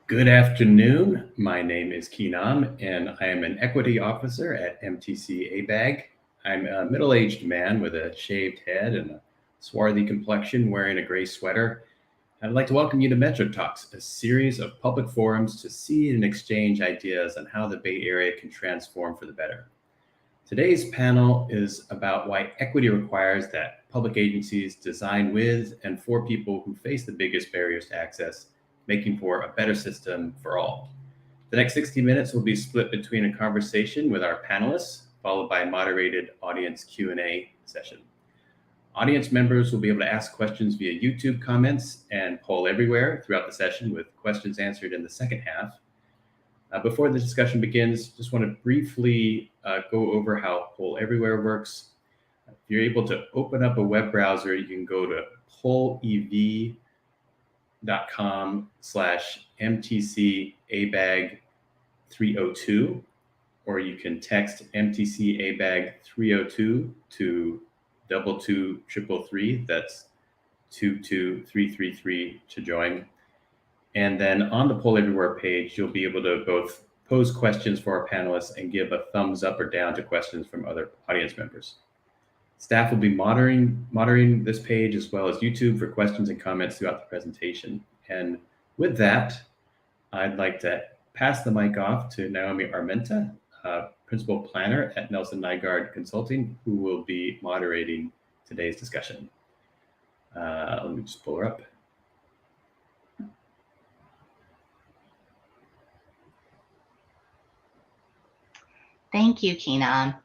Good afternoon. My name is Keenan, and I am an equity officer at MTC ABAG. I'm a middle aged man with a shaved head and a swarthy complexion wearing a gray sweater. I'd like to welcome you to MetroTalks, a series of public forums to see and exchange ideas on how the Bay Area can transform for the better. Today's panel is about why equity requires that public agencies design with and for people who face the biggest barriers to access, making for a better system for all. The next 60 minutes will be split between a conversation with our panelists, followed by a moderated audience Q&A session. Audience members will be able to ask questions via YouTube comments and poll everywhere throughout the session with questions answered in the second half. Before the discussion begins, just want to briefly go over how Poll Everywhere works. If you're able to open up a web browser, you can go to pollev.com/mtcabag302, or you can text mtcabag302 to 22333. That's 22333 to join. And then on the Poll Everywhere page, you'll be able to both pose questions for our panelists and give a thumbs up or down to questions from other audience members. Staff will be monitoring this page as well as YouTube for questions and comments throughout the presentation. And with that, I'd like to pass the mic off to Naomi Armenta, Principal Planner at Nelson Nygaard Consulting, who will be moderating today's discussion. Let me just pull her up. Thank you, Keenan.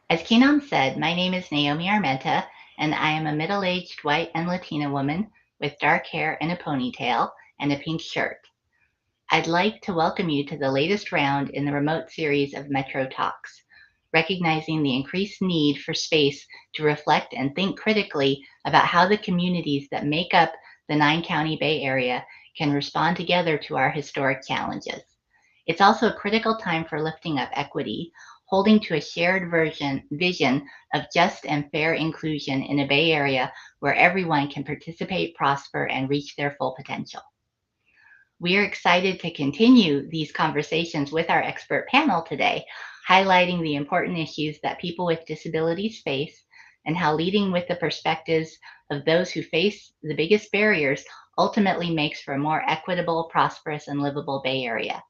As Keenan said, my name is Naomi Armenta, and I am a middle-aged white and Latina woman with dark hair and a ponytail and a pink shirt. I'd like to welcome you to the latest round in the remote series of MetroTalks, recognizing the increased need for space to reflect and think critically about how the communities that make up the 9-county Bay Area can respond together to our historic challenges. It's also a critical time for lifting up equity, holding to a shared vision of just and fair inclusion in a Bay Area where everyone can participate, prosper, and reach their full potential. We are excited to continue these conversations with our expert panel today, highlighting the important issues that people with disabilities face and how leading with the perspectives of those who face the biggest barriers ultimately makes for a more equitable, prosperous, and livable Bay Area.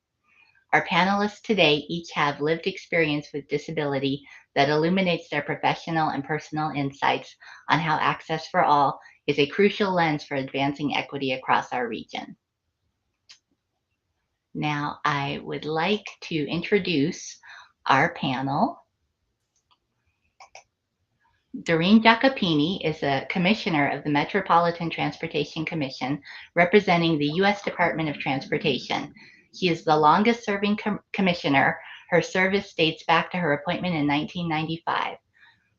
Our panelists today each have lived experience with disability that illuminates their professional and personal insights on how access for all is a crucial lens for advancing equity across our region. Now, I would like to introduce our panel. Doreen Jacopini is a commissioner of the Metropolitan Transportation Commission, representing the U.S. Department of Transportation. She is the longest serving commissioner. Her service dates back to her appointment in 1995.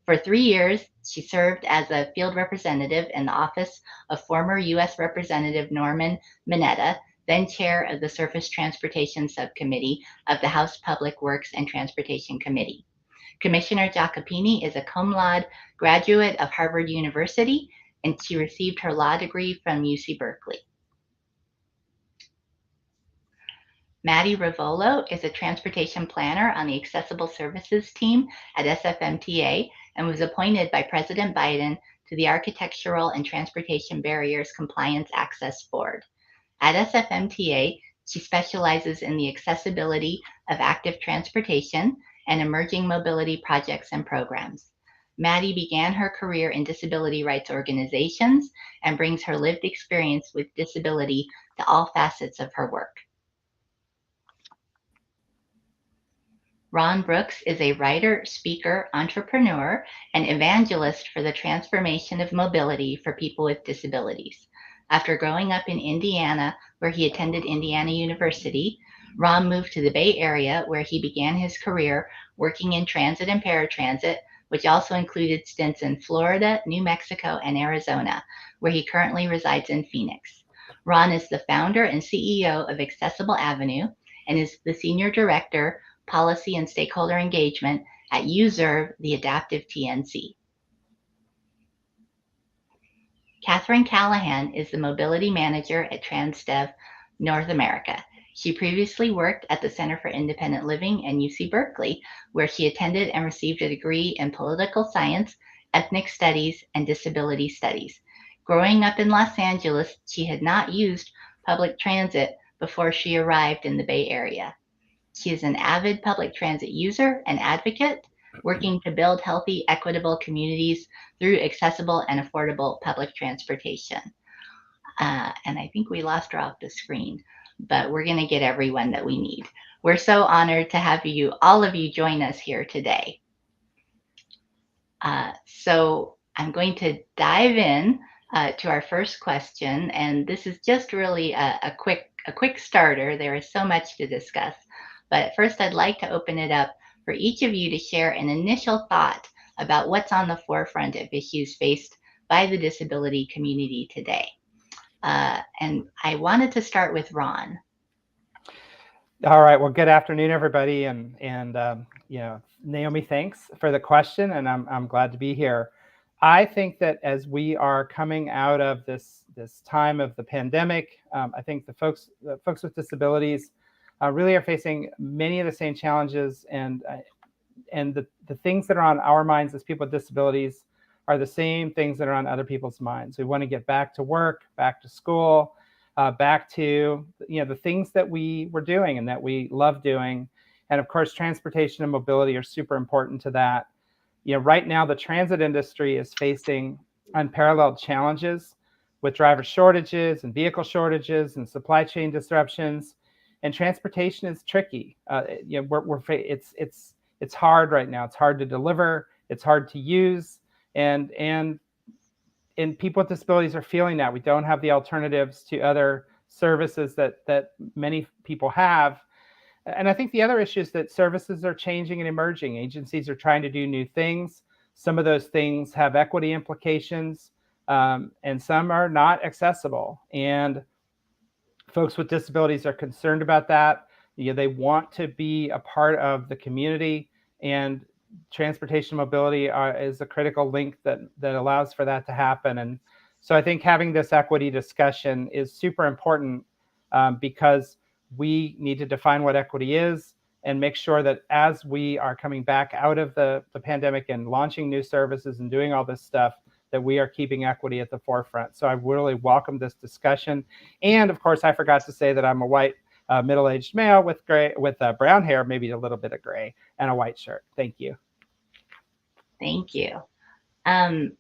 For 3 years, she served as a field representative in the office of former U.S. Representative Norman Mineta, then chair of the Surface Transportation Subcommittee of the House Public Works and Transportation Committee. Commissioner Jacopini is a cum laude graduate of Harvard University, and she received her law degree from UC Berkeley. Maddie Rivolo is a transportation planner on the Accessible Services team at SFMTA and was appointed by President Biden to the Architectural and Transportation Barriers Compliance Access Board. At SFMTA, she specializes in the accessibility of active transportation and emerging mobility projects and programs. Maddie began her career in disability rights organizations and brings her lived experience with disability to all facets of her work. Ron Brooks is a writer, speaker, entrepreneur, and evangelist for the transformation of mobility for people with disabilities. After growing up in Indiana, where he attended Indiana University, Ron moved to the Bay Area, where he began his career working in transit and paratransit, which also included stints in Florida, New Mexico, and Arizona, where he currently resides in Phoenix. Ron is the founder and CEO of Accessible Avenue and is the Senior Director, Policy and Stakeholder Engagement at USERV, the Adaptive TNC. Catherine Callahan is the Mobility Manager at TransDev North America. She previously worked at the Center for Independent Living in UC Berkeley, where she attended and received a degree in political science, ethnic studies, and disability studies. Growing up in Los Angeles, she had not used public transit before she arrived in the Bay Area. She is an avid public transit user and advocate, working to build healthy, equitable communities through accessible and affordable public transportation. And I think we lost her off the screen, but we're going to get everyone that we need. We're so honored to have you, all of you, join us here today. So I'm going to dive in to our first question, and this is just really a quick starter. There is so much to discuss, but first I'd like to open it up for each of you to share an initial thought about what's on the forefront of issues faced by the disability community today. And I wanted to start with Ron. All right. Well, good afternoon, everybody, Naomi, thanks for the question, and I'm glad to be here. I think that as we are coming out of this time of the pandemic, I think the folks with disabilities really are facing many of the same challenges, and the things that are on our minds as people with disabilities are the same things that are on other people's minds. We want to get back to work, back to school, back to the things that we were doing and that we love doing. And of course, transportation and mobility are super important to that. Right now the transit industry is facing unparalleled challenges with driver shortages and vehicle shortages and supply chain disruptions. And transportation is tricky. It's hard right now. It's hard to deliver. It's hard to use, and people with disabilities are feeling that we don't have the alternatives to other services that many people have. And I think the other issue is that services are changing and emerging. Agencies are trying to do new things. Some of those things have equity implications, and some are not accessible. And folks with disabilities are concerned about that. They want to be a part of the community, and transportation mobility is a critical link that allows for that to happen. And so I think having this equity discussion is super important, because we need to define what equity is and make sure that as we are coming back out of the pandemic and launching new services and doing all this stuff, that we are keeping equity at the forefront. So I really welcome this discussion. And of course, I forgot to say that I'm a white middle-aged male with brown hair, maybe a little bit of gray, and a white shirt. Thank you. Thank you.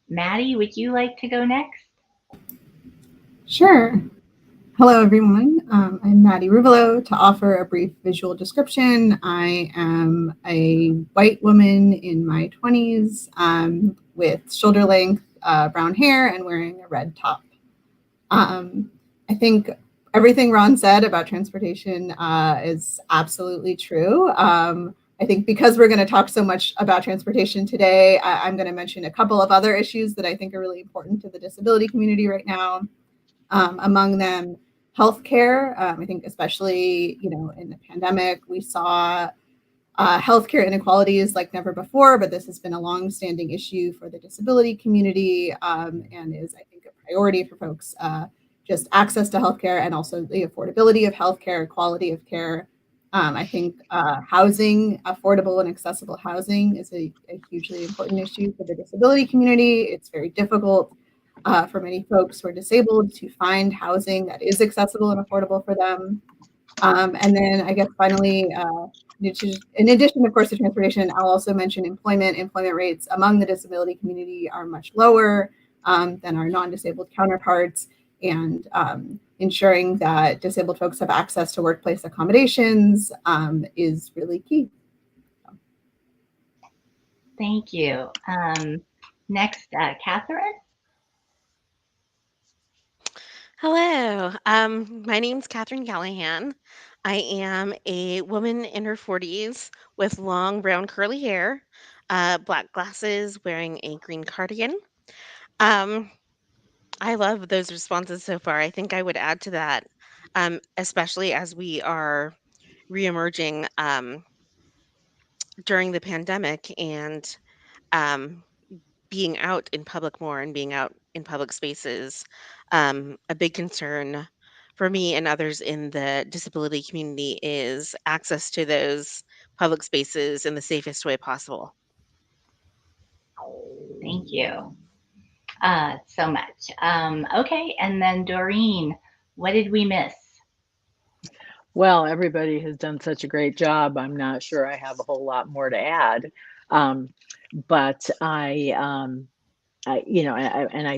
Maddie, would you like to go next? Sure. Hello, everyone. I'm Maddie Ruvolo. To offer a brief visual description, I am a white woman in my 20s with shoulder-length brown hair and wearing a red top. I think everything Ron said about transportation is absolutely true. I think because we're going to talk so much about transportation today, I'm going to mention a couple of other issues that I think are really important to the disability community right now. Among them, healthcare. I think especially, in the pandemic, we saw healthcare inequalities like never before, but this has been a long-standing issue for the disability community, and is, I think, a priority for folks. Just access to healthcare and also the affordability of healthcare, quality of care. I think housing, affordable and accessible housing is a hugely important issue for the disability community. It's very difficult for many folks who are disabled to find housing that is accessible and affordable for them. And then I guess finally, in addition, of course, to transportation, I'll also mention employment. Employment rates among the disability community are much lower than our non-disabled counterparts, and ensuring that disabled folks have access to workplace accommodations is really key. Thank you. Next, Catherine. Hello, my name's Catherine Callahan. I am a woman in her 40s with long brown curly hair, black glasses, wearing a green cardigan. Um, I love those responses so far. I think I would add to that, especially as we are reemerging during the pandemic and um, being out in public more and being out in public spaces. A big concern for me and others in the disability community is access to those public spaces in the safest way possible. Thank you so much. Okay, and then Doreen, what did we miss? Well, everybody has done such a great job. I'm not sure I have a whole lot more to add. But I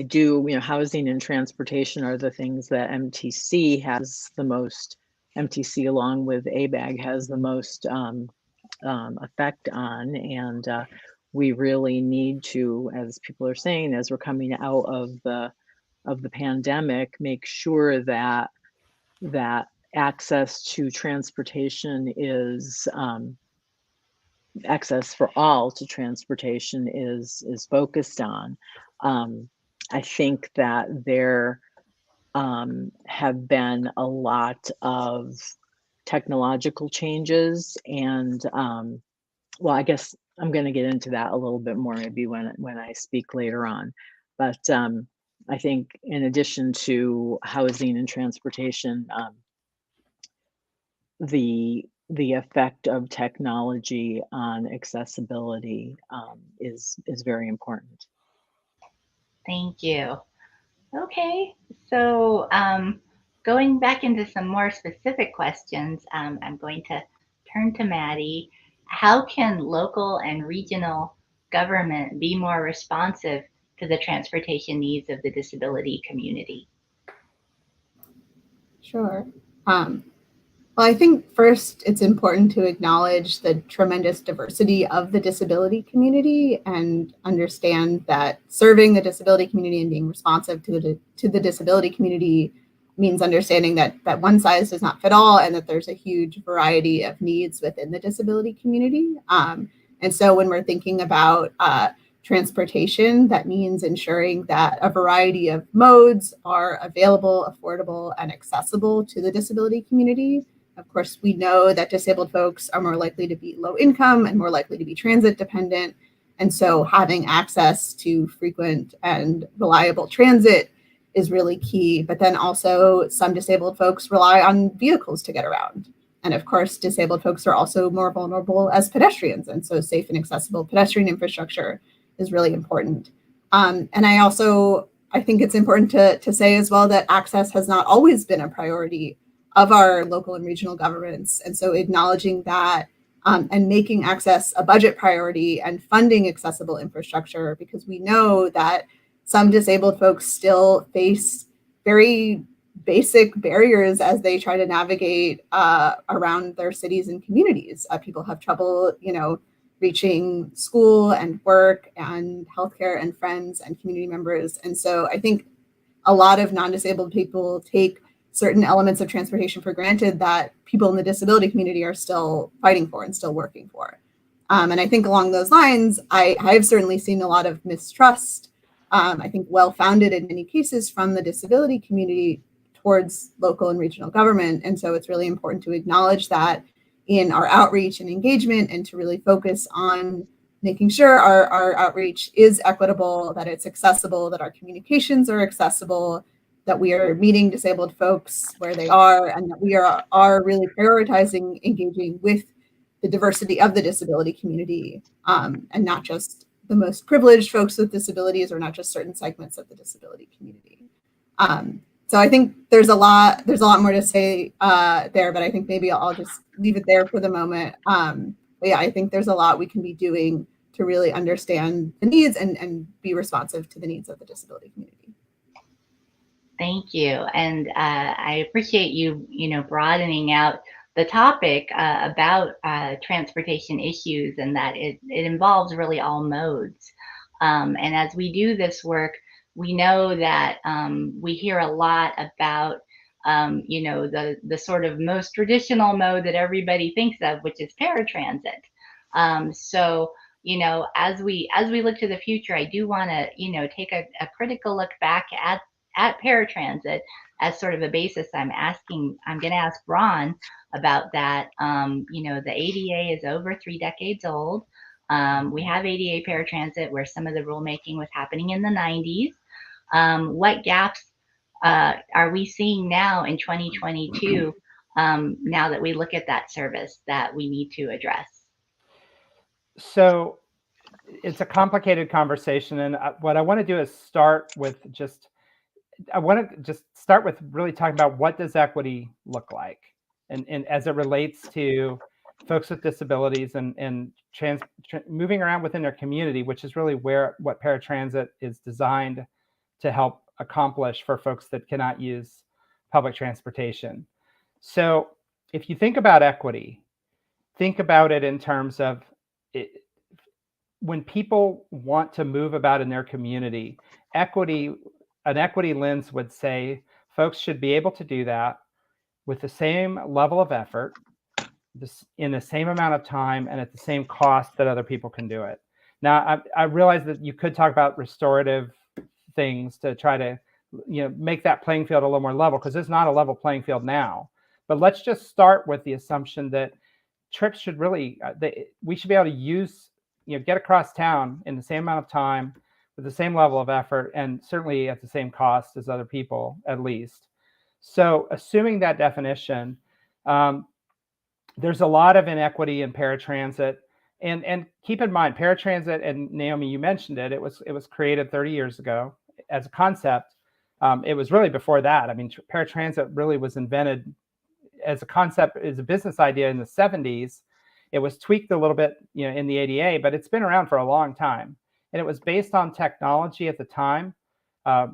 do, housing and transportation are the things that MTC has the most, MTC along with ABAG has the most effect on. And we really need to, as people are saying, as we're coming out of the pandemic, make sure that access to transportation is access for all to transportation is focused on. I think that there have been a lot of technological changes, and well, I guess I'm going to get into that a little bit more maybe when I speak later on. But I think in addition to housing and transportation, the effect of technology on accessibility is very important. Thank you. Okay, so going back into some more specific questions, I'm going to turn to Maddie. How can local and regional government be more responsive to the transportation needs of the disability community? Sure. Well, I think first it's important to acknowledge the tremendous diversity of the disability community and understand that serving the disability community and being responsive to the disability community means understanding that one size does not fit all, and that there's a huge variety of needs within the disability community. And so when we're thinking about transportation, that means ensuring that a variety of modes are available, affordable, and accessible to the disability community. Of course, we know that disabled folks are more likely to be low income and more likely to be transit dependent. And so having access to frequent and reliable transit is really key. But then also some disabled folks rely on vehicles to get around. And of course, disabled folks are also more vulnerable as pedestrians. And so safe and accessible pedestrian infrastructure is really important. And I think it's important to say as well that access has not always been a priority of our local and regional governments. And so acknowledging that and making access a budget priority and funding accessible infrastructure, because we know that some disabled folks still face very basic barriers as they try to navigate around their cities and communities. People have trouble, reaching school and work and healthcare and friends and community members. And so I think a lot of non-disabled people take certain elements of transportation for granted that people in the disability community are still fighting for and still working for. And I think along those lines, I've certainly seen a lot of mistrust, I think well-founded in many cases, from the disability community towards local and regional government. And so it's really important to acknowledge that in our outreach and engagement, and to really focus on making sure our outreach is equitable, that it's accessible, that our communications are accessible, that we are meeting disabled folks where they are, and that we are really prioritizing engaging with the diversity of the disability community, and not just the most privileged folks with disabilities, or not just certain segments of the disability community. So I think there's a lot more to say there, but I think maybe I'll just leave it there for the moment. But yeah, I think there's a lot we can be doing to really understand the needs and be responsive to the needs of the disability community. Thank you. And I appreciate you, broadening out the topic about transportation issues, and that it involves really all modes. And as we do this work, we know that we hear a lot about, the sort of most traditional mode that everybody thinks of, which is paratransit. So, as we look to the future, I do want to, take a critical look back at paratransit as sort of a basis. I'm going to ask Ron about that. The ADA is over 3 decades old. We have ADA paratransit where some of the rulemaking was happening in the 90s. What gaps are we seeing now in 2022, now that we look at that service, that we need to address? So it's a complicated conversation, and what I want to do is start with really talking about what does equity look like, and as it relates to folks with disabilities and moving around within their community, which is really what paratransit is designed to help accomplish for folks that cannot use public transportation. So if you think about equity, think about it in terms of it, when people want to move about in their community, an equity lens would say folks should be able to do that with the same level of effort, in the same amount of time, and at the same cost that other people can do it. Now, I realize that you could talk about restorative things to try to make that playing field a little more level, because it's not a level playing field now. But let's just start with the assumption that trips should really, we should be able to get across town in the same amount of time with the same level of effort, and certainly at the same cost as other people, at least. So assuming that definition, there's a lot of inequity in paratransit. And keep in mind, paratransit, and Naomi, you mentioned it, it was created 30 years ago as a concept. It was really before that. I mean, paratransit really was invented as a concept, as a business idea in the 70s. It was tweaked a little bit, in the ADA, but it's been around for a long time. And it was based on technology at the time,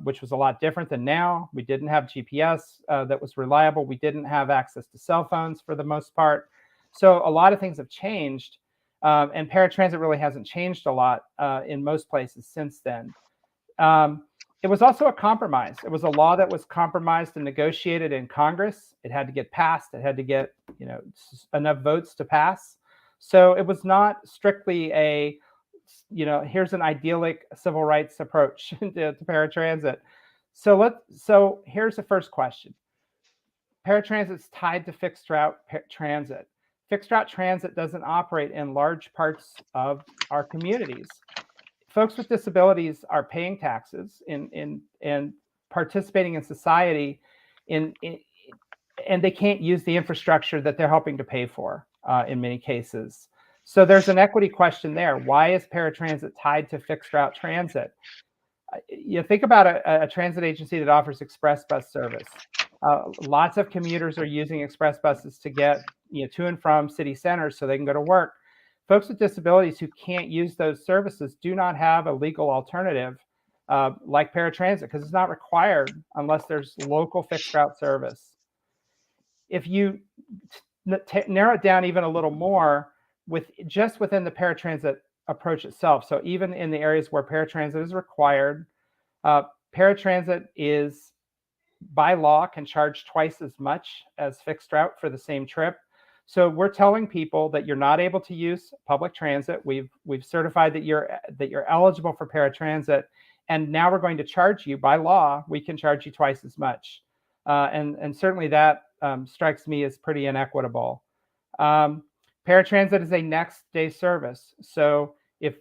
which was a lot different than now. We didn't have GPS that was reliable. We didn't have access to cell phones for the most part. So a lot of things have changed. And paratransit really hasn't changed a lot in most places since then. It was also a compromise. It was a law that was compromised and negotiated in Congress. It had to get passed. It had to get enough votes to pass. So it was not strictly a here's an idyllic civil rights approach to paratransit. So here's the first question. Paratransit is tied to fixed route transit. Fixed route transit doesn't operate in large parts of our communities. Folks with disabilities are paying taxes and participating in society, and they can't use the infrastructure that they're helping to pay for in many cases. So there's an equity question there. Why is paratransit tied to fixed route transit? You think about a transit agency that offers express bus service. Lots of commuters are using express buses to get to and from city centers so they can go to work. Folks with disabilities who can't use those services do not have a legal alternative like paratransit, because it's not required unless there's local fixed route service. If you narrow it down even a little more, within the paratransit approach itself, so even in the areas where paratransit is required, paratransit is by law can charge twice as much as fixed route for the same trip. So we're telling people that you're not able to use public transit. We've certified that you're eligible for paratransit, and now we're going to charge you by law. We can charge you twice as much, and certainly that strikes me as pretty inequitable. Paratransit is a next day service. So if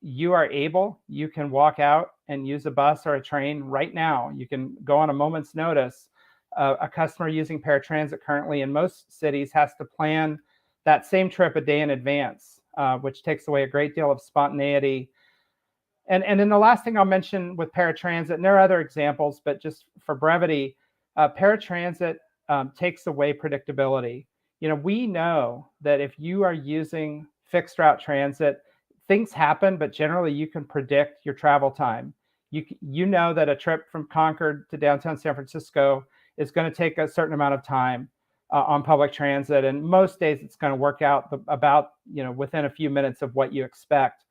you are able, you can walk out and use a bus or a train right now. You can go on a moment's notice. A customer using paratransit currently in most cities has to plan that same trip a day in advance, which takes away a great deal of spontaneity. And then the last thing I'll mention with paratransit, and there are other examples, but just for brevity, paratransit takes away predictability. We know that if you are using fixed route transit, things happen, but generally you can predict your travel time. You know that a trip from Concord to downtown San Francisco is going to take a certain amount of time on public transit, and most days it's going to work out about within a few minutes of what you expect.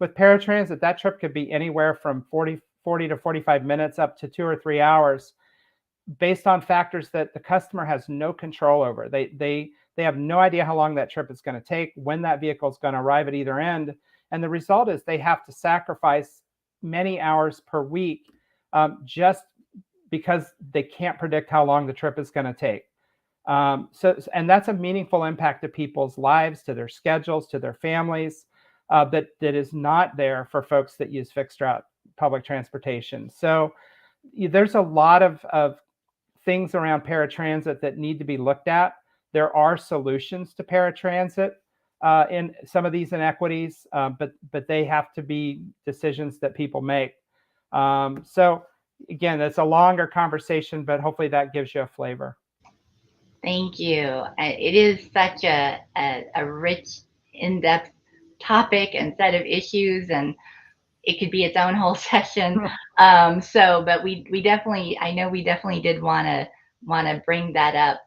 With paratransit, that trip could be anywhere from 40 to 45 minutes up to 2 or 3 hours, based on factors that the customer has no control over. They have no idea how long that trip is going to take, when that vehicle is going to arrive at either end. And the result is they have to sacrifice many hours per week just because they can't predict how long the trip is going to take. And that's a meaningful impact to people's lives, to their schedules, to their families, that is not there for folks that use fixed route public transportation. So there's a lot of things around paratransit that need to be looked at. There are solutions to paratransit in some of these inequities, but they have to be decisions that people make. So again, it's a longer conversation, but hopefully that gives you a flavor. Thank you. It is such a rich, in-depth topic and set of issues, and it could be its own whole session. But we definitely, I know we definitely did want to bring that up,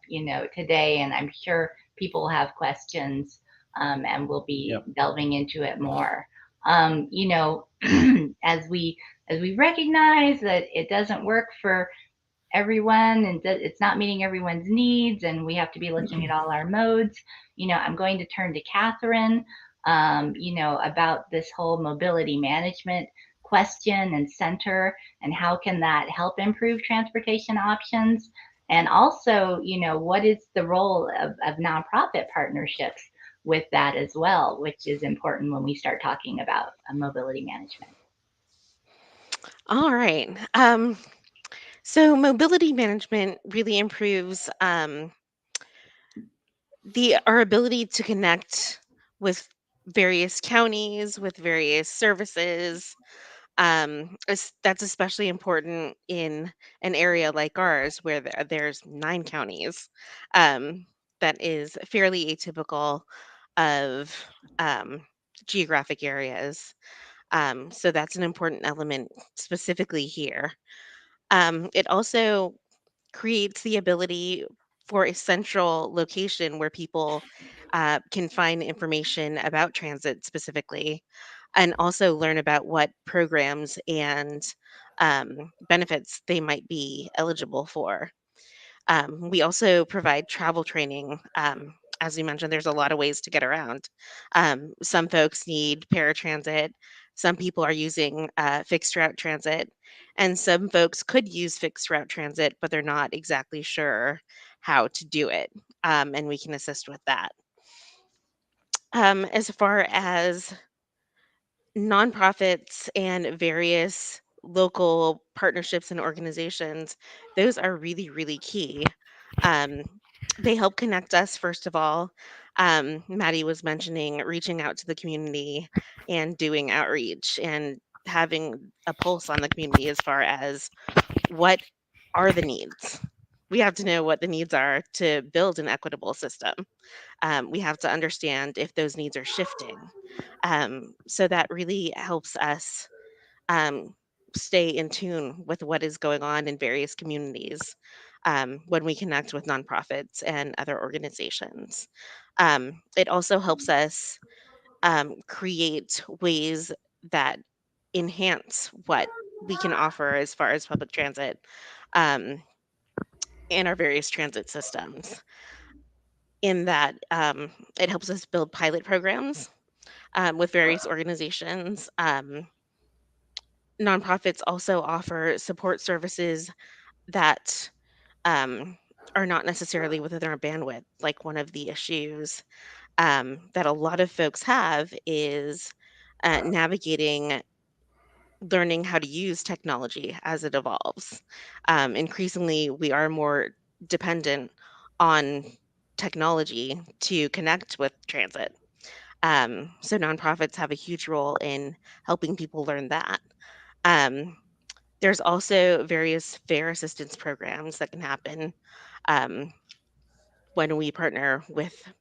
today, and I'm sure people will have questions, and we'll be delving into it more. As we recognize that it doesn't work for everyone and it's not meeting everyone's needs, and we have to be looking at all our modes. I'm going to turn to Catherine, about this whole mobility management question and center, and how can that help improve transportation options? And also, what is the role of nonprofit partnerships with that as well, which is important when we start talking about mobility management. All right. So mobility management really improves our ability to connect with various counties, with various services. That's especially important in an area like ours where there's 9 counties. That is fairly atypical of geographic areas. So that's an important element specifically here. It also creates the ability for a central location where people can find information about transit specifically, and also learn about what programs and benefits they might be eligible for. We also provide travel training. As you mentioned, there's a lot of ways to get around. Some folks need paratransit. Some people are using fixed route transit, and some folks could use fixed route transit, but they're not exactly sure how to do it. And we can assist with that. As far as nonprofits and various local partnerships and organizations, those are really, really key. Um, they help connect us, first of all. Maddie was mentioning reaching out to the community and doing outreach and having a pulse on the community as far as what are the needs. We have to know what the needs are to build an equitable system. We have to understand if those needs are shifting. So that really helps us um, stay in tune with what is going on in various communities when we connect with nonprofits and other organizations. It also helps us create ways that enhance what we can offer as far as public transit um, and our various transit systems. In that, it helps us build pilot programs with various organizations. Nonprofits also offer support services that um, are not necessarily within our bandwidth. Like one of the issues that a lot of folks have is navigating learning how to use technology as it evolves. Increasingly, we are more dependent on technology to connect with transit. So nonprofits have a huge role in helping people learn that. Um, there's also various fare assistance programs that can happen um, when we partner with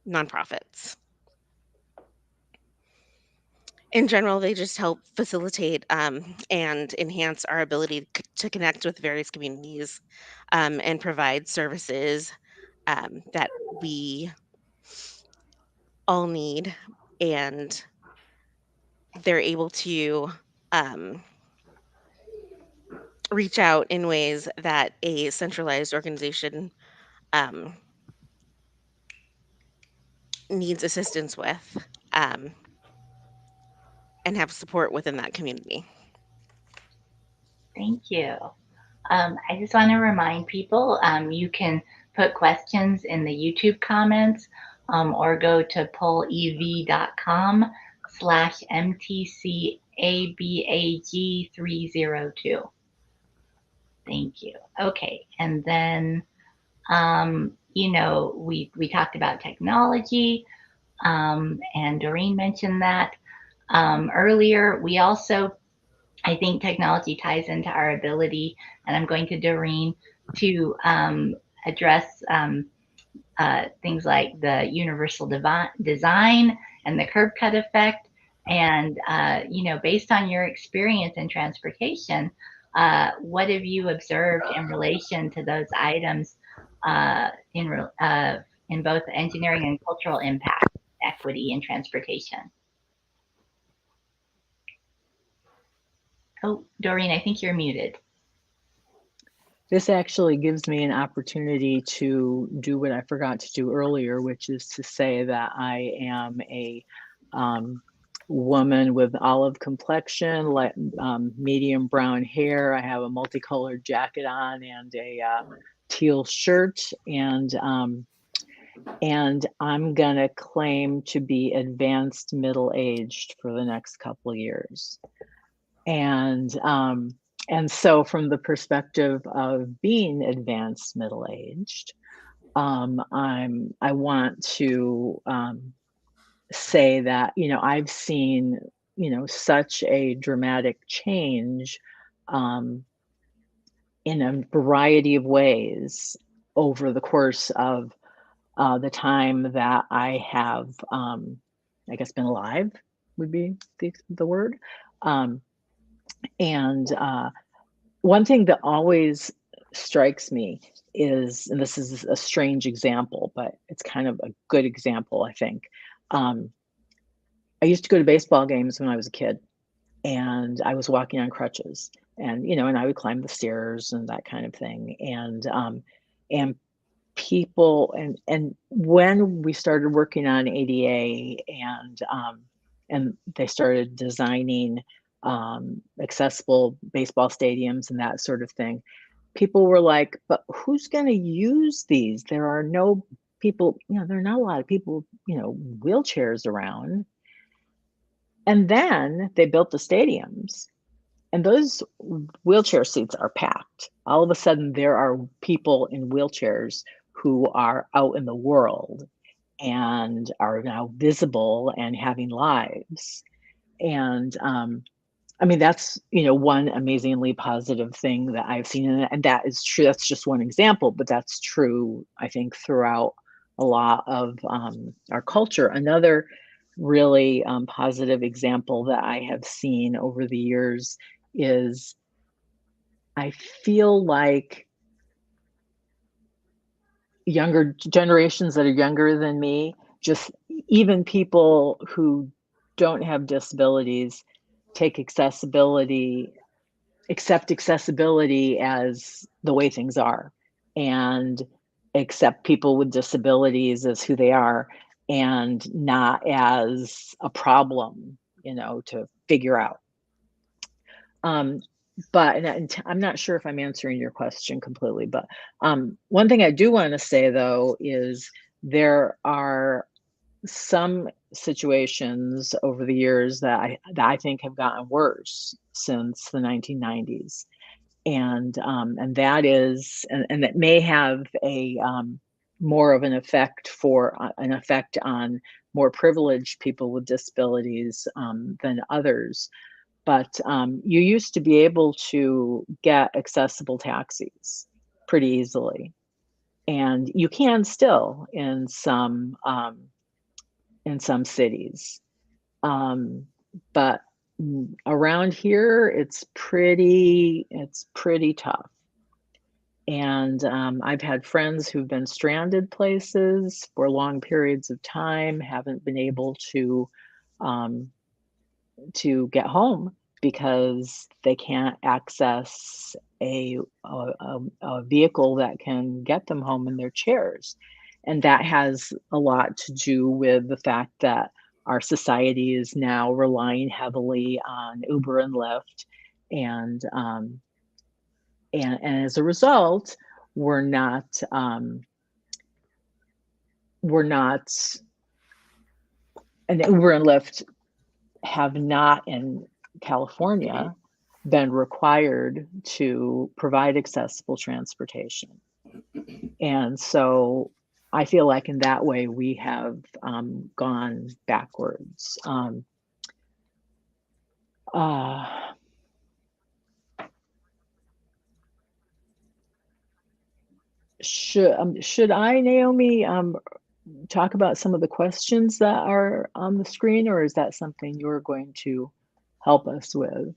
nonprofits. In general, they just help facilitate and enhance our ability to connect with various communities and provide services that we all need, and they're able to um, reach out in ways that a centralized organization um, needs assistance with, um, and have support within that community. Thank you. I just want to remind people, you can put questions in the YouTube comments, or go to pollev.com/MTCABAG302. Thank you. Okay, and then we talked about technology, and Doreen mentioned that earlier. We also, I think technology ties into our ability, and I'm going to Doreen to address things like the universal design and the curb cut effect. And, based on your experience in transportation, what have you observed in relation to those items in both engineering and cultural impact, equity in transportation? Oh, Doreen, I think you're muted. This actually gives me an opportunity to do what I forgot to do earlier, which is to say that I am a woman with olive complexion, medium brown hair. I have a multicolored jacket on and a teal shirt, and I'm gonna claim to be advanced middle-aged for the next couple of years. And so from the perspective of being advanced middle-aged, I want to say that, I've seen, such a dramatic change in a variety of ways over the course of the time that I have, I guess, been alive would be the word. And one thing that always strikes me is, and this is a strange example, but it's kind of a good example, I think. I used to go to baseball games when I was a kid, and I was walking on crutches, and and I would climb the stairs and that kind of thing. And people, and when we started working on ADA, and they started designing accessible baseball stadiums and that sort of thing, people were like, but who's going to use these? There are no people, there are not a lot of people, wheelchairs around. And then they built the stadiums, and those wheelchair seats are packed. All of a sudden, there are people in wheelchairs who are out in the world and are now visible and having lives. And I mean, that's, one amazingly positive thing that I've seen. And that is true. That's just one example, but that's true, I think, throughout a lot of our culture. Another really positive example that I have seen over the years is, I feel like younger generations that are younger than me, just even people who don't have disabilities, accept accessibility as the way things are, and accept people with disabilities as who they are, and not as a problem, to figure out. But and I'm not sure if I'm answering your question completely, but one thing I do want to say, though, is there are some situations over the years that I think have gotten worse since the 1990s, and that is, and that may have a more of an effect on more privileged people with disabilities than others. But you used to be able to get accessible taxis pretty easily, and you can still in some cities. But around here, it's pretty tough. And I've had friends who've been stranded places for long periods of time, haven't been able to get home because they can't access a vehicle that can get them home in their chairs. And that has a lot to do with the fact that our society is now relying heavily on Uber and Lyft, and as a result, we're not and Uber and Lyft have not, in California, been required to provide accessible transportation. And so I feel like in that way we have gone backwards. Should I, Naomi, talk about some of the questions that are on the screen, or is that something you're going to help us with?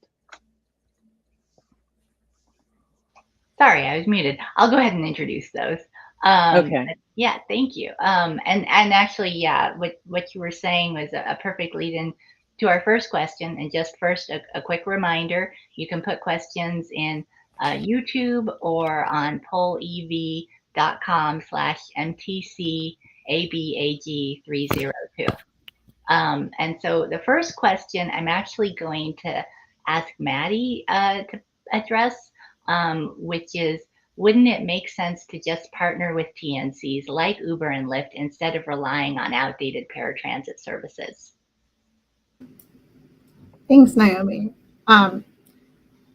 Sorry, I was muted. I'll go ahead and introduce those. Okay. Yeah, thank you. And actually, yeah, what you were saying was a perfect lead in to our first question. And just first, a quick reminder, you can put questions in YouTube or on pollev.com/MTCABAG302. And so the first question I'm actually going to ask Maddie to address, which is, wouldn't it make sense to just partner with TNCs like Uber and Lyft instead of relying on outdated paratransit services? Thanks, Naomi.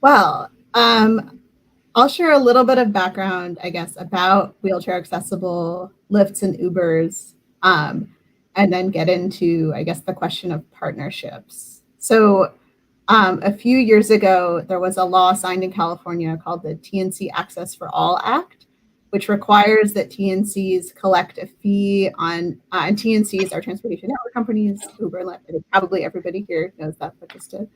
Well, I'll share a little bit of background, I guess, about wheelchair accessible Lyfts and Ubers, and then get into, I guess, the question of partnerships. So a few years ago, there was a law signed in California called the TNC Access for All Act, which requires that TNCs collect a fee on, and TNCs are transportation network companies, Uber and Lyft. I think probably everybody here knows that, but just to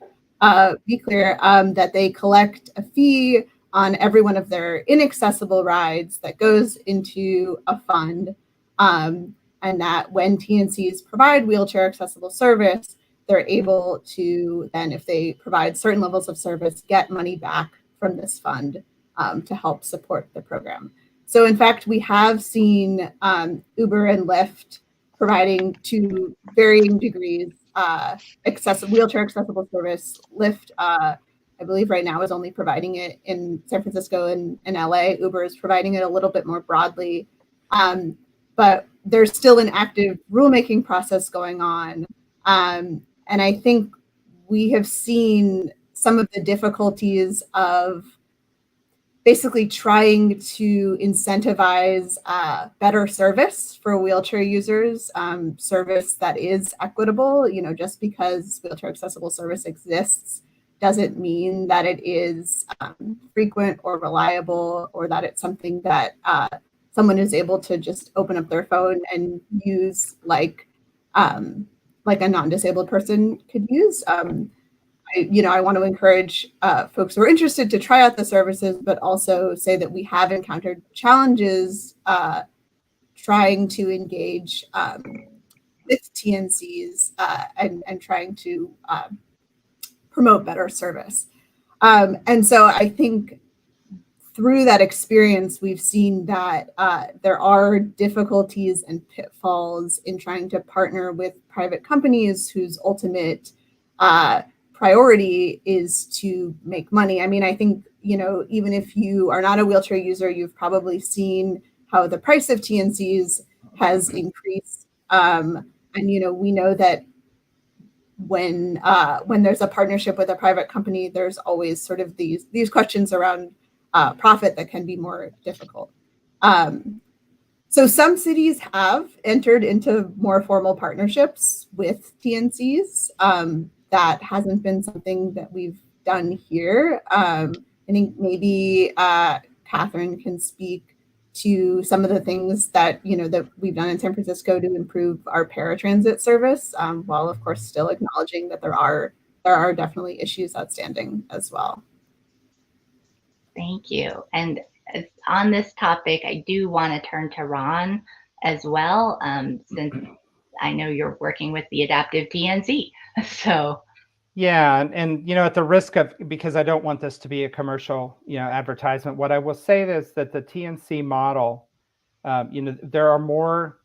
be clear, that they collect a fee on every one of their inaccessible rides that goes into a fund, and that when TNCs provide wheelchair accessible service, they're able to then, if they provide certain levels of service, get money back from this fund to help support the program. So in fact, we have seen Uber and Lyft providing to varying degrees wheelchair accessible service. Lyft, I believe right now is only providing it in San Francisco and LA. Uber is providing it a little bit more broadly. But there's still an active rulemaking process going on. And I think we have seen some of the difficulties of basically trying to incentivize better service for wheelchair users, service that is equitable. You know, just because wheelchair accessible service exists doesn't mean that it is frequent or reliable, or that it's something that someone is able to just open up their phone and use like a non-disabled person could use. I want to encourage folks who are interested to try out the services, but also say that we have encountered challenges trying to engage with TNCs and trying to promote better service. And so I think through that experience, we've seen that there are difficulties and pitfalls in trying to partner with private companies whose ultimate priority is to make money. I mean, I think, even if you are not a wheelchair user, you've probably seen how the price of TNCs has increased. And, we know that when there's a partnership with a private company, there's always sort of these questions around profit that can be more difficult. So some cities have entered into more formal partnerships with TNCs. That hasn't been something that we've done here. I think maybe Catherine can speak to some of the things that that we've done in San Francisco to improve our paratransit service, while of course still acknowledging that there are definitely issues outstanding as well. Thank you. And on this topic, I do want to turn to Ron as well, since I know you're working with the Adaptive TNC. So yeah, and at the risk of, because I don't want this to be a commercial advertisement, what I will say is that the TNC model, there are more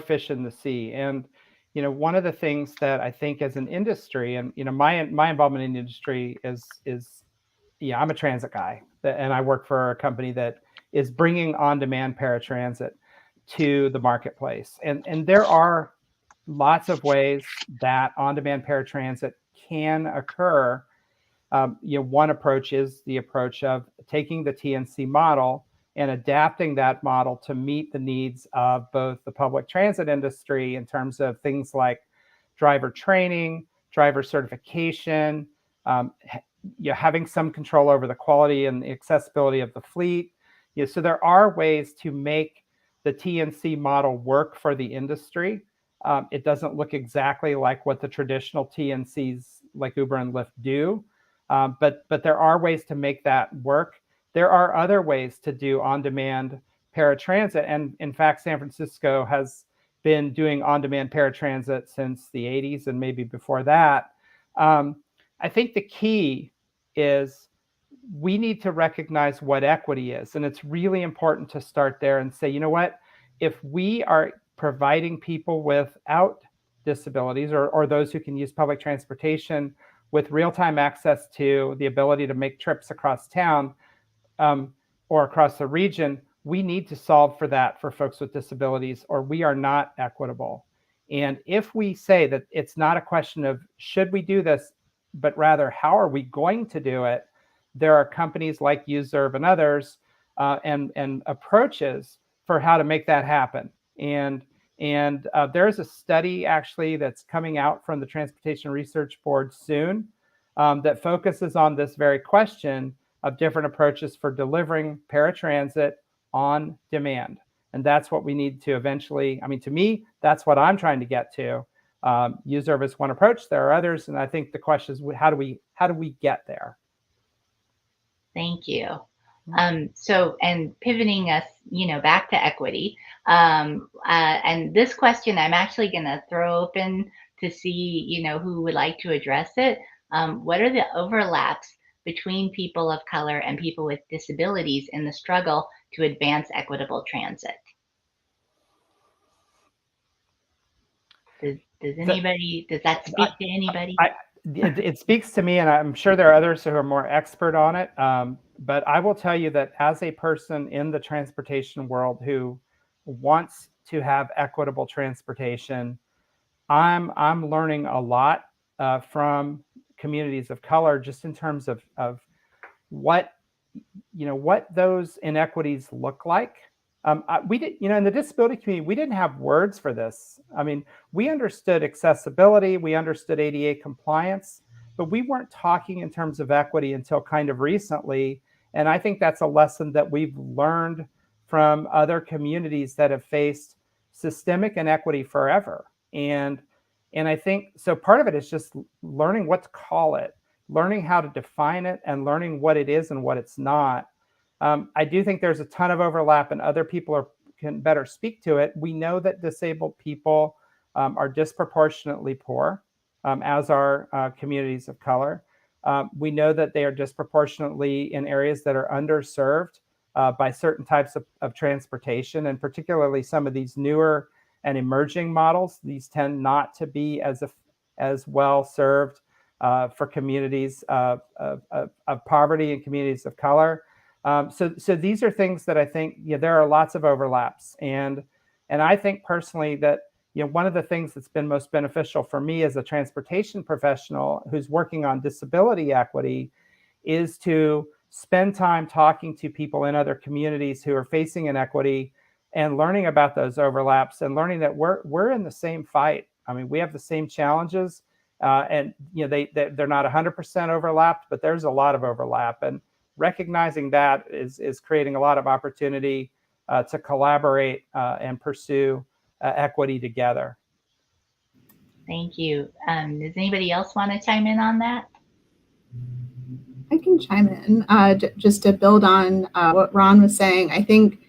fish in the sea. And one of the things that I think as an industry, and my involvement in the industry is I'm a transit guy, and I work for a company that is bringing on-demand paratransit to the marketplace. And there are lots of ways that on-demand paratransit can occur One approach is the approach of taking the TNC model and adapting that model to meet the needs of both the public transit industry in terms of things like driver training, driver certification, having some control over the quality and the accessibility of the fleet. So there are ways to make the TNC model work for the industry. It doesn't look exactly like what the traditional TNCs like Uber and Lyft do, but there are ways to make that work. There are other ways to do on-demand paratransit, and in fact, San Francisco has been doing on-demand paratransit since the 80s and maybe before that. I think the key is we need to recognize what equity is. And it's really important to start there and say, you know what, if we are providing people without disabilities or those who can use public transportation with real-time access to the ability to make trips across town or across the region, we need to solve for that for folks with disabilities, or we are not equitable. And if we say that it's not a question of should we do this, but rather how are we going to do it, there are companies like Userve and others and approaches for how to make that happen. And there's a study actually that's coming out from the Transportation Research Board soon that focuses on this very question of different approaches for delivering paratransit on demand. And that's what we need to eventually, to me, that's what I'm trying to get to. Userve is one approach. There are others, and I think the question is, how do we get there? Thank you. So, and pivoting us, back to equity. And this question, I'm actually going to throw open to see, who would like to address it. What are the overlaps between people of color and people with disabilities in the struggle to advance equitable transit? Does that speak to anybody? It speaks to me, and I'm sure there are others who are more expert on it. But I will tell you that as a person in the transportation world who wants to have equitable transportation, I'm learning a lot from communities of color, just in terms of what those inequities look like. We did, in the disability community, we didn't have words for this. We understood accessibility, we understood ADA compliance, but we weren't talking in terms of equity until kind of recently. And I think that's a lesson that we've learned from other communities that have faced systemic inequity forever. And I think, so part of it is just learning what to call it, learning how to define it, and learning what it is and what it's not. I do think there's a ton of overlap, and other people can better speak to it. We know that disabled people are disproportionately poor, as are communities of color. We know that they are disproportionately in areas that are underserved by certain types of transportation, and particularly some of these newer and emerging models. These tend not to be as well served for communities of poverty and communities of color. So these are things that I think there are lots of overlaps, and I think personally that one of the things that's been most beneficial for me as a transportation professional who's working on disability equity is to spend time talking to people in other communities who are facing inequity and learning about those overlaps and learning that we're in the same fight. We have the same challenges, and they're not 100% overlapped, but there's a lot of overlap, and recognizing that is creating a lot of opportunity to collaborate and pursue equity together. Thank you. Does anybody else want to chime in on that? I can chime in just to build on what Ron was saying. I think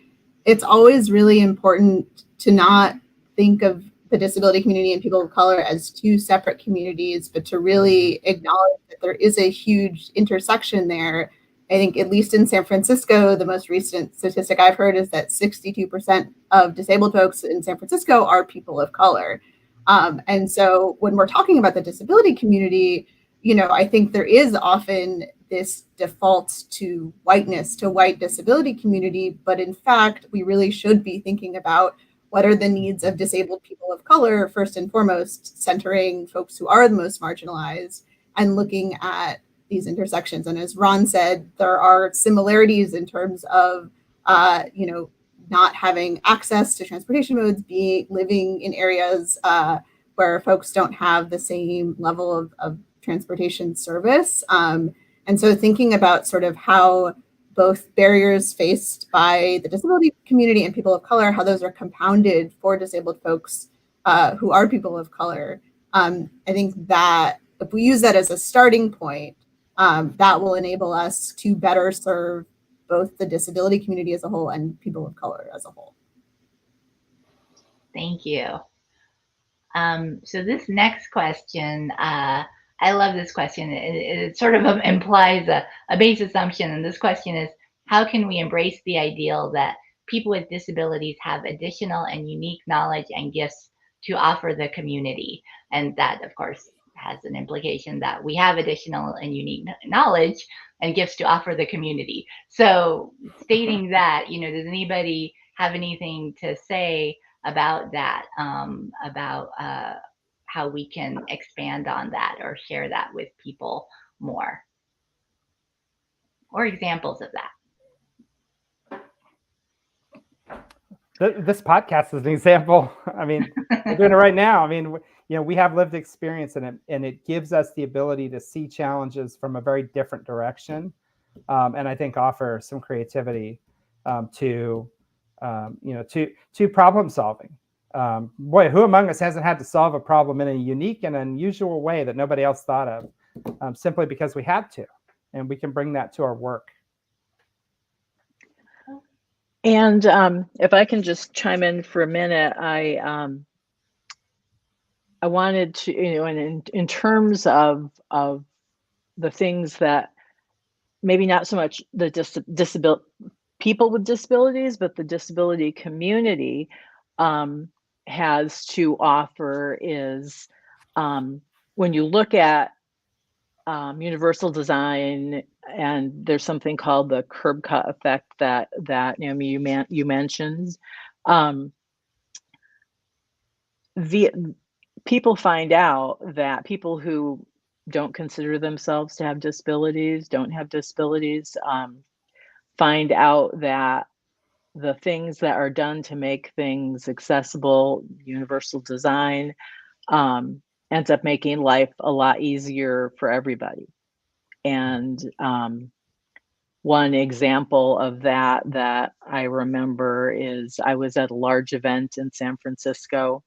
it's always really important to not think of the disability community and people of color as two separate communities, but to really acknowledge that there is a huge intersection there. I think at least in San Francisco, the most recent statistic I've heard is that 62% of disabled folks in San Francisco are people of color. And so when we're talking about the disability community, I think there is often this default to whiteness, to white disability community. But in fact, we really should be thinking about what are the needs of disabled people of color, first and foremost, centering folks who are the most marginalized and looking at these intersections. And as Ron said, there are similarities in terms of, not having access to transportation modes, living in areas where folks don't have the same level of transportation service. And so thinking about sort of how both barriers faced by the disability community and people of color, how those are compounded for disabled folks who are people of color. I think that if we use that as a starting point, that will enable us to better serve both the disability community as a whole and people of color as a whole. Thank you. So this next question, I love this question. It sort of implies a base assumption. And this question is, how can we embrace the ideal that people with disabilities have additional and unique knowledge and gifts to offer the community? And that, of course, has an implication that we have additional and unique knowledge and gifts to offer the community. So stating that, does anybody have anything to say about that, about how we can expand on that or share that with people more, or examples of that? This podcast is an example. I mean, we're doing it right now. I mean, we have lived experience in it, and it gives us the ability to see challenges from a very different direction, and I think offer some creativity to problem solving. Boy, who among us hasn't had to solve a problem in a unique and unusual way that nobody else thought of, simply because we had to, and we can bring that to our work. And if I can just chime in for a minute, I wanted to, and in terms of the things that maybe not so much the people with disabilities, but the disability community has to offer is when you look at universal design, and there's something called the curb cut effect that you mentioned. The people find out that people who don't consider themselves to have disabilities, find out that the things that are done to make things accessible, universal design, ends up making life a lot easier for everybody. And one example of that I remember is I was at a large event in San Francisco.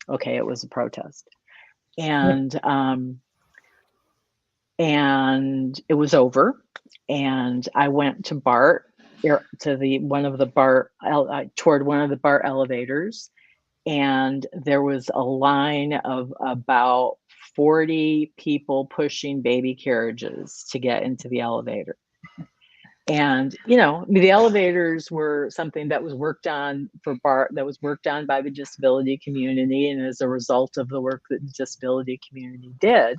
Okay, it was a protest. And it was over. And I went to BART, toward one of the BART elevators. And there was a line of about 40 people pushing baby carriages to get into the elevator. And, the elevators were something that was worked on for BART, that was worked on by the disability community, and as a result of the work that the disability community did.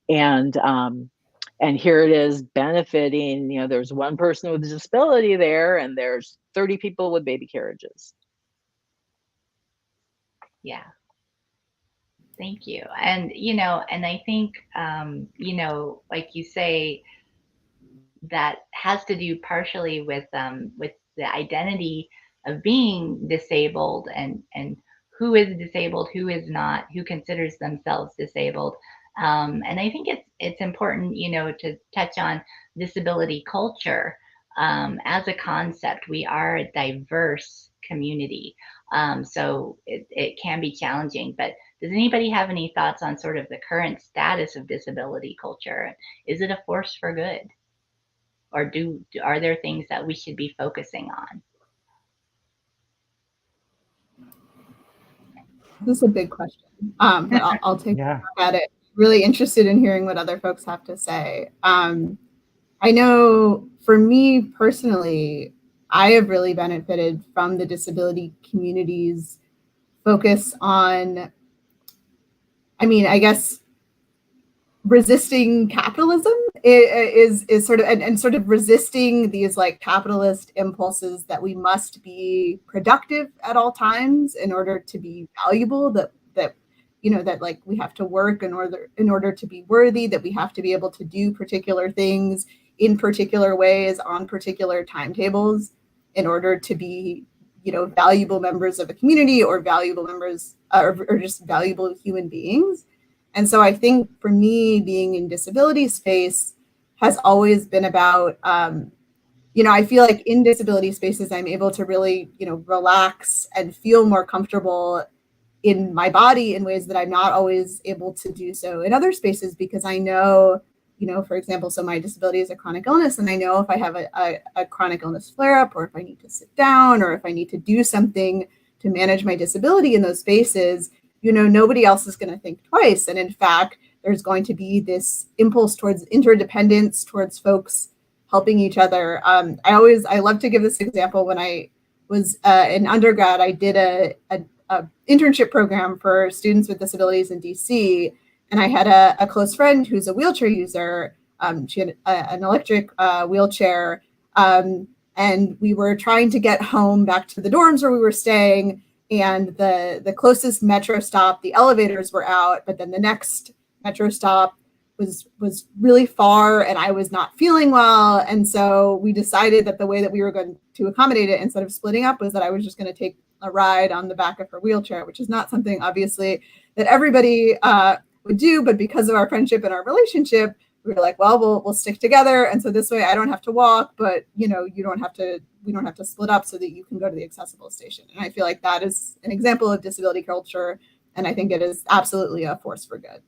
And here it is benefiting, there's one person with a disability there, and there's 30 people with baby carriages. Yeah. Thank you. And, and I think, like you say, that has to do partially with the identity of being disabled and who is disabled, who is not, who considers themselves disabled. And I think it's important, to touch on disability culture as a concept. We are a diverse community. So it can be challenging, but does anybody have any thoughts on sort of the current status of disability culture? Is it a force for good? Or are there things that we should be focusing on? This is a big question, but I'll take a look at it. Really interested in hearing what other folks have to say. I know for me personally, I have really benefited from the disability community's focus on, I guess, resisting capitalism is sort of and sort of resisting these like capitalist impulses that we must be productive at all times in order to be valuable, that that like we have to work in order to be worthy, that we have to be able to do particular things in particular ways on particular timetables in order to be, valuable members of a community or valuable members or just valuable human beings. And so I think for me, being in disability space has always been about, I feel like in disability spaces, I'm able to really, relax and feel more comfortable in my body in ways that I'm not always able to do so in other spaces, because I know, for example, so my disability is a chronic illness, and I know if I have a chronic illness flare up, or if I need to sit down, or if I need to do something to manage my disability in those spaces, nobody else is going to think twice. And in fact, there's going to be this impulse towards interdependence, towards folks helping each other. I love to give this example. When I was in undergrad, I did a internship program for students with disabilities in DC, and I had a close friend who's a wheelchair user. She had an electric wheelchair, and we were trying to get home back to the dorms where we were staying, and the closest metro stop, the elevators were out, but then the next metro stop was really far, and I was not feeling well. And so we decided that the way that we were going to accommodate it, instead of splitting up, was that I was just going to take a ride on the back of her wheelchair, which is not something obviously that everybody would do, but because of our friendship and our relationship, we were like, well, we'll stick together. And so this way I don't have to walk, but we don't have to split up so that you can go to the accessible station. And I feel like that is an example of disability culture. And I think it is absolutely a force for good.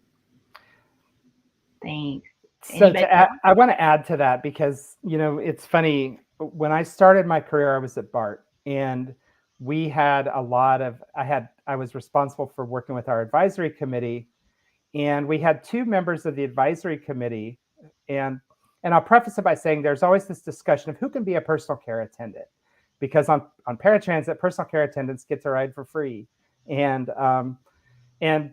Thanks. So I want to add to that, because, it's funny. When I started my career, I was at BART, and we had I was responsible for working with our advisory committee, and we had two members of the advisory committee. And I'll preface it by saying there's always this discussion of who can be a personal care attendant, because on paratransit, personal care attendants get to ride for free. And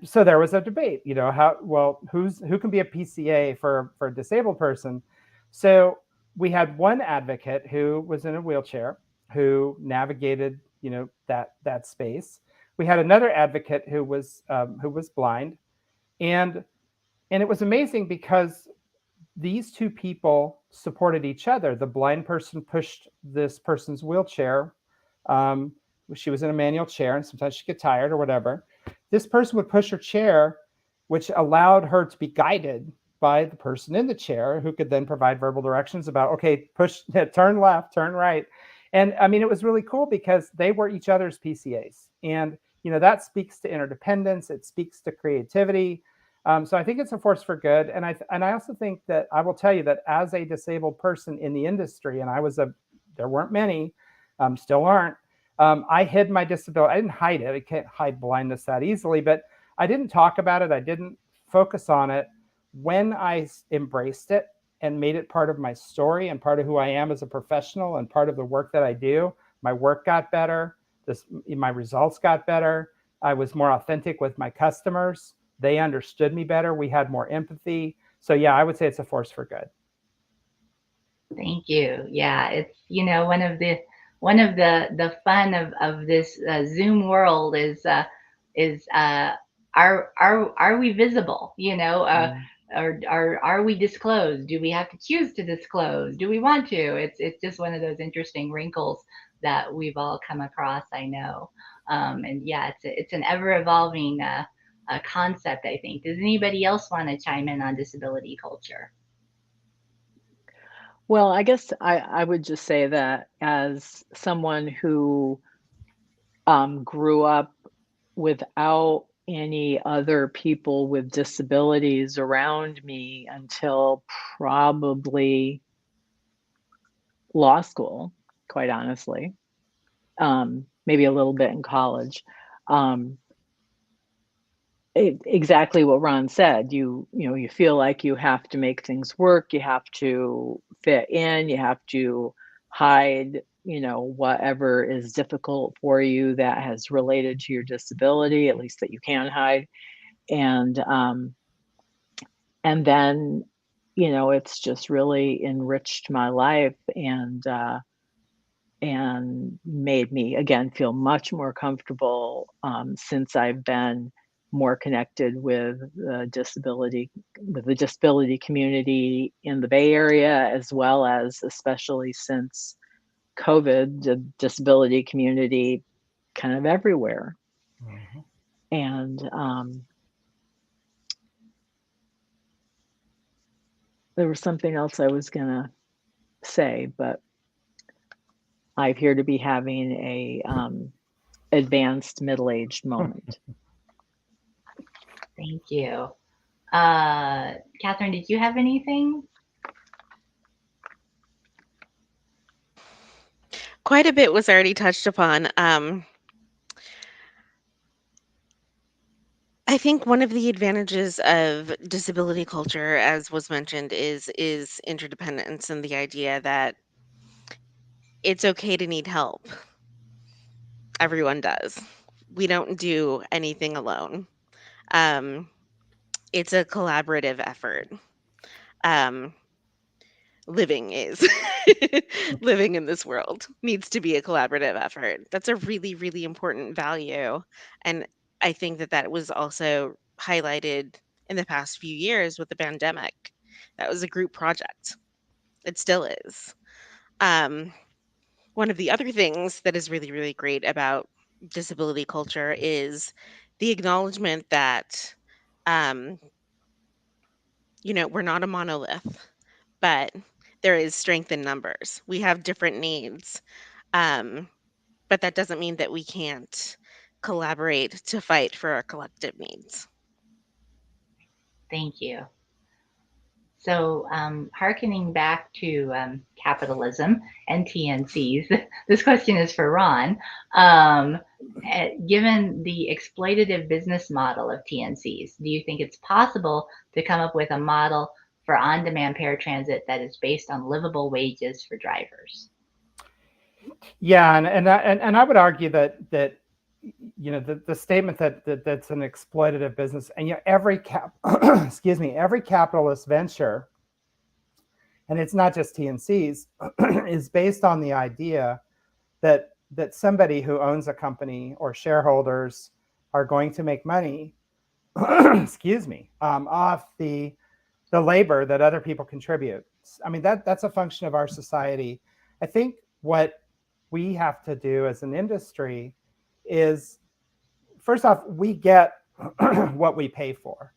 so there was a debate, who can be a PCA for a disabled person. So we had one advocate who was in a wheelchair, who navigated, that space. We had another advocate who was blind, and it was amazing because these two people supported each other. The blind person pushed this person's wheelchair. She was in a manual chair, and sometimes she'd get tired or whatever. This person would push her chair, which allowed her to be guided by the person in the chair, who could then provide verbal directions about, okay, push, turn left, turn right. And I mean, it was really cool because they were each other's PCAs. And, that speaks to interdependence. It speaks to creativity. So I think it's a force for good. And I also think that I will tell you that as a disabled person in the industry, and there weren't many, still aren't, I hid my disability. I didn't hide it. I can't hide blindness that easily, but I didn't talk about it. I didn't focus on it. When I embraced it and made it part of my story and part of who I am as a professional and part of the work that I do, my work got better. My results got better. I was more authentic with my customers. They understood me better. We had more empathy. So yeah, I would say it's a force for good. Thank you. Yeah, it's one of the fun of this Zoom world is are we visible? Or are we disclosed? Do we have to choose to disclose? Do we want to? It's just one of those interesting wrinkles that we've all come across, I know. And yeah, it's an ever evolving concept, I think. Does anybody else want to chime in on disability culture? Well, I guess I would just say that as someone who grew up without any other people with disabilities around me until probably law school, quite honestly, maybe a little bit in college. Exactly what Ron said. You feel like you have to make things work. You have to fit in. You have to hide, whatever is difficult for you that has related to your disability, at least that you can hide. And then, it's just really enriched my life and made me again feel much more comfortable since I've been more connected with the disability community in the Bay Area, as well as, especially since COVID, the disability community kind of everywhere. Mhm. And there was something else I was gonna say, but I appear to be having a advanced middle-aged moment. Thank you. Catherine, did you have anything? Quite a bit was already touched upon. I think one of the advantages of disability culture, as was mentioned, is interdependence and the idea that it's okay to need help. Everyone does. We don't do anything alone. Um, it's a collaborative effort. Um, living is living in this world needs to be a collaborative effort. That's a really, really important value, and I think that that was also highlighted in the past few years with the pandemic. That was a group project. It still is. Um, one of the other things that is really, really great about disability culture is the acknowledgement that, um, we're not a monolith, but there is strength in numbers. We have different needs, um, but that doesn't mean that we can't collaborate to fight for our collective needs. Thank you. So, hearkening back to capitalism and TNCs, this question is for Ron. Given the exploitative business model of TNCs, do you think it's possible to come up with a model for on-demand paratransit that is based on livable wages for drivers? Yeah, and I would argue that the statement that's an exploitative business, and every excuse me, every capitalist venture, and it's not just TNCs, is based on the idea that somebody who owns a company or shareholders are going to make money, excuse me, off the labor that other people contribute. I mean, that's a function of our society. I think what we have to do as an industry is, first off, we get what we pay for.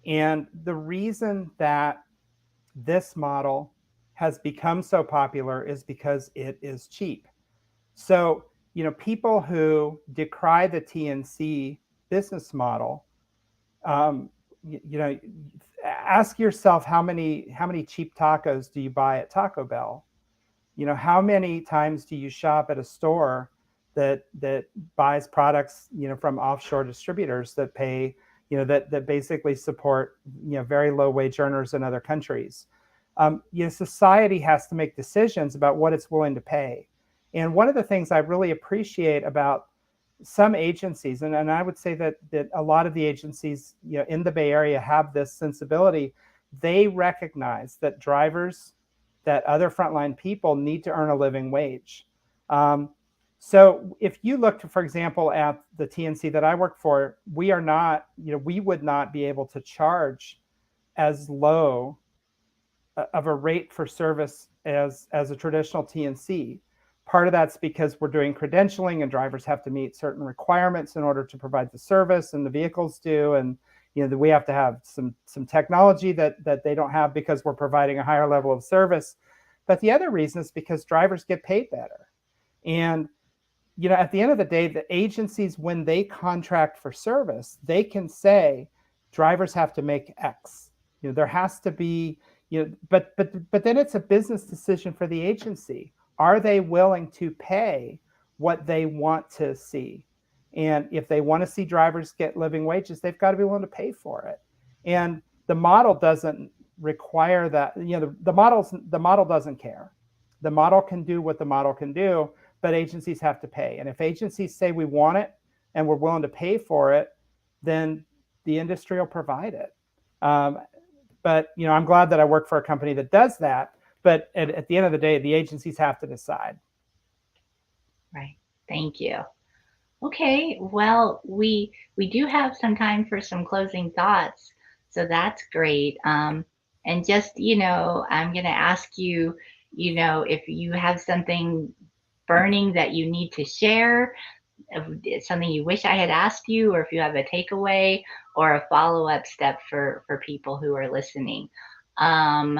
And the reason that this model has become so popular is because it is cheap. So, people who decry the TNC business model, um, ask yourself how many cheap tacos do you buy at Taco Bell? How many times do you shop at a store that buys products, from offshore distributors that pay, that basically support, very low wage earners in other countries? Society has to make decisions about what it's willing to pay. And one of the things I really appreciate about some agencies, and I would say that a lot of the agencies, in the Bay Area have this sensibility. They recognize that drivers, that other frontline people need to earn a living wage. So if you look, for example, at the TNC that I work for, we are not, we would not be able to charge as low of a rate for service as a traditional TNC. Part of that's because we're doing credentialing and drivers have to meet certain requirements in order to provide the service, and the vehicles do. And we have to have some technology that they don't have because we're providing a higher level of service. But the other reason is because drivers get paid better. And at the end of the day, the agencies, when they contract for service, they can say drivers have to make X. There has to be, but then it's a business decision for the agency. Are they willing to pay what they want to see? And if they want to see drivers get living wages, they've got to be willing to pay for it. And the model doesn't require that. The model doesn't care. The model can do what the model can do, but agencies have to pay. And if agencies say we want it and we're willing to pay for it, then the industry will provide it. But I'm glad that I work for a company that does that. But at the end of the day, the agencies have to decide. Right. Thank you. Okay, well, we do have some time for some closing thoughts, so that's great. And just, I'm going to ask you, if you have something burning that you need to share, if something you wish I had asked you, or if you have a takeaway or a follow-up step for people who are listening. Um,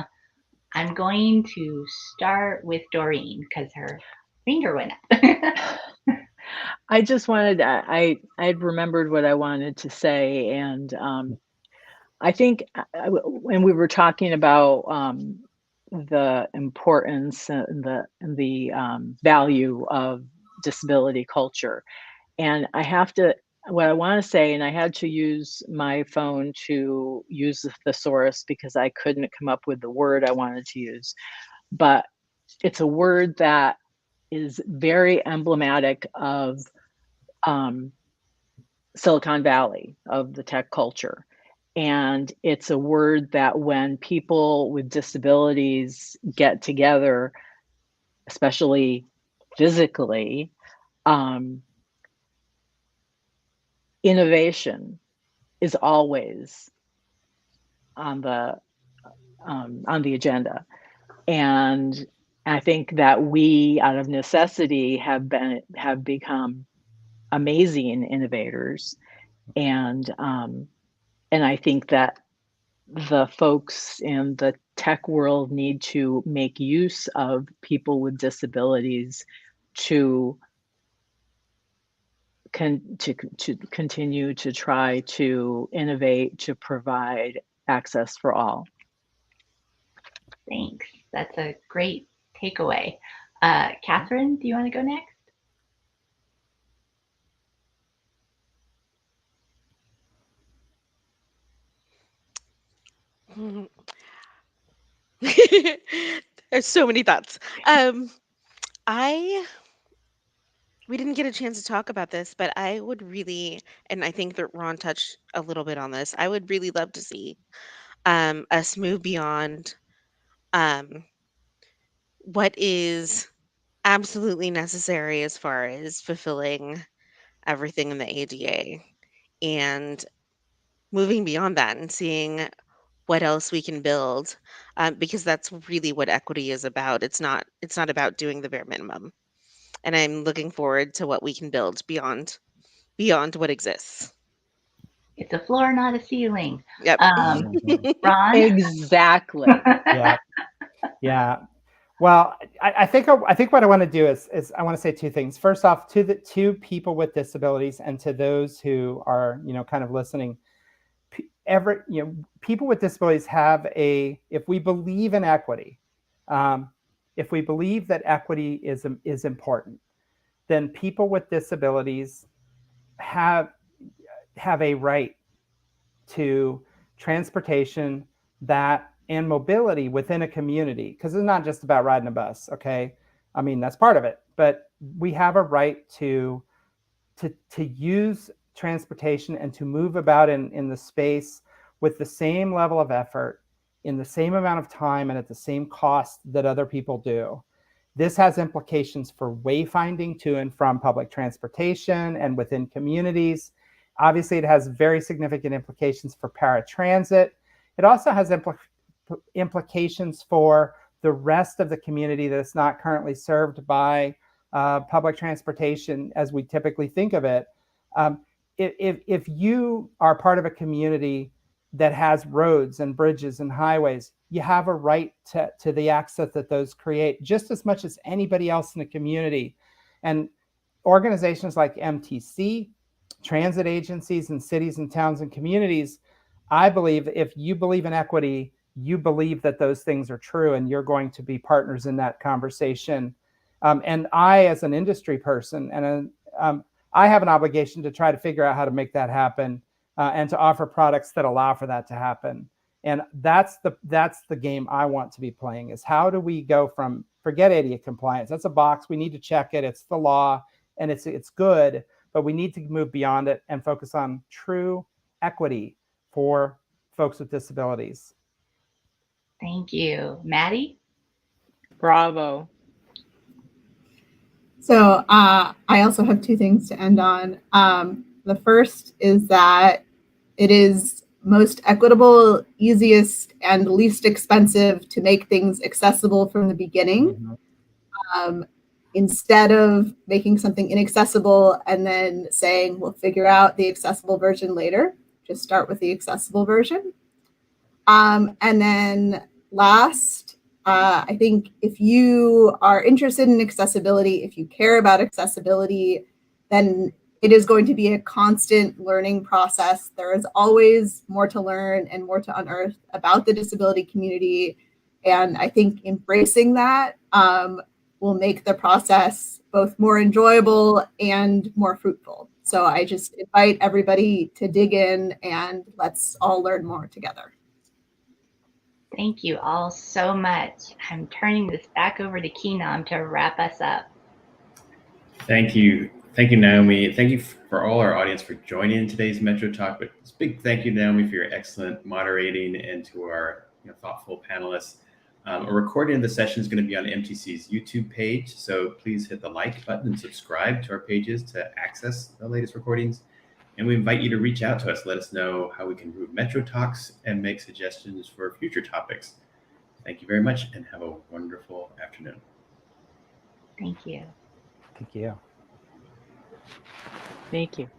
I'm going to start with Doreen because her finger went up. I just wanted I'd remembered what I wanted to say, and I think when we were talking about the importance and the value of disability culture, and I have to what I want to say, and I had to use my phone to use the thesaurus because I couldn't come up with the word I wanted to use, but it's a word that is very emblematic of um, Silicon Valley, of the tech culture. And it's a word that when people with disabilities get together, especially physically, um, innovation is always on the agenda. And I think that we, out of necessity, have become amazing innovators, and I think that the folks in the tech world need to make use of people with disabilities to to continue to try to innovate to provide access for all. Thanks. That's a great takeaway. Catherine, do you want to go next? There's so many thoughts. I we didn't get a chance to talk about this, but I would really, and I think that Ron touched a little bit on this. I would really love to see us move beyond um, what is absolutely necessary as far as fulfilling everything in the ADA, and moving beyond that and seeing what else we can build, because that's really what equity is about. It's not about doing the bare minimum, and I'm looking forward to what we can build beyond what exists. It's a floor, not a ceiling. Yep. Ron? Exactly. Yeah, yeah. Well, I think what I want to do is I want to say two things. First off, to the two people with disabilities and to those who are kind of listening, people with disabilities have if we believe in equity, um, if we believe that equity is important, then people with disabilities have a right to transportation that and mobility within a community, because it's not just about riding a bus. Okay, I mean that's part of it, but we have a right to use transportation and to move about in the space with the same level of effort, in the same amount of time, and at the same cost that other people do. This has implications for wayfinding to and from public transportation and within communities. Obviously, it has very significant implications for paratransit. It also has implications for the rest of the community that's not currently served by public transportation as we typically think of it. If you are part of a community that has roads and bridges and highways, you have a right to the access that those create just as much as anybody else in the community. And organizations like MTC, transit agencies in cities and towns and communities, I believe if you believe in equity, you believe that those things are true and you're going to be partners in that conversation. And I, as an industry person, I have an obligation to try to figure out how to make that happen and to offer products that allow for that to happen. And that's the game I want to be playing, is how do we go from forget ADA compliance. That's a box. We need to check it. It's the law and it's good, but we need to move beyond it and focus on true equity for folks with disabilities. Thank you. Maddie? Bravo. So I also have two things to end on. The first is that it is most equitable, easiest, and least expensive to make things accessible from the beginning. Instead of making something inaccessible and then saying we'll figure out the accessible version later, just start with the accessible version. And then last, I think if you are interested in accessibility, if you care about accessibility, then it is going to be a constant learning process. There is always more to learn and more to unearth about the disability community. And I think embracing that will make the process both more enjoyable and more fruitful. So I just invite everybody to dig in and let's all learn more together. Thank you all so much. I'm turning this back over to Keenan to wrap us up. Thank you. Thank you, Naomi. Thank you for all our audience for joining in today's Metro Talk. But a big thank you, Naomi, for your excellent moderating and to our thoughtful panelists. A recording of the session is going to be on MTC's YouTube page, so please hit the like button and subscribe to our pages to access the latest recordings. And we invite you to reach out to us. Let us know how we can improve Metro Talks and make suggestions for future topics. Thank you very much and have a wonderful afternoon. Thank you. Thank you. Thank you.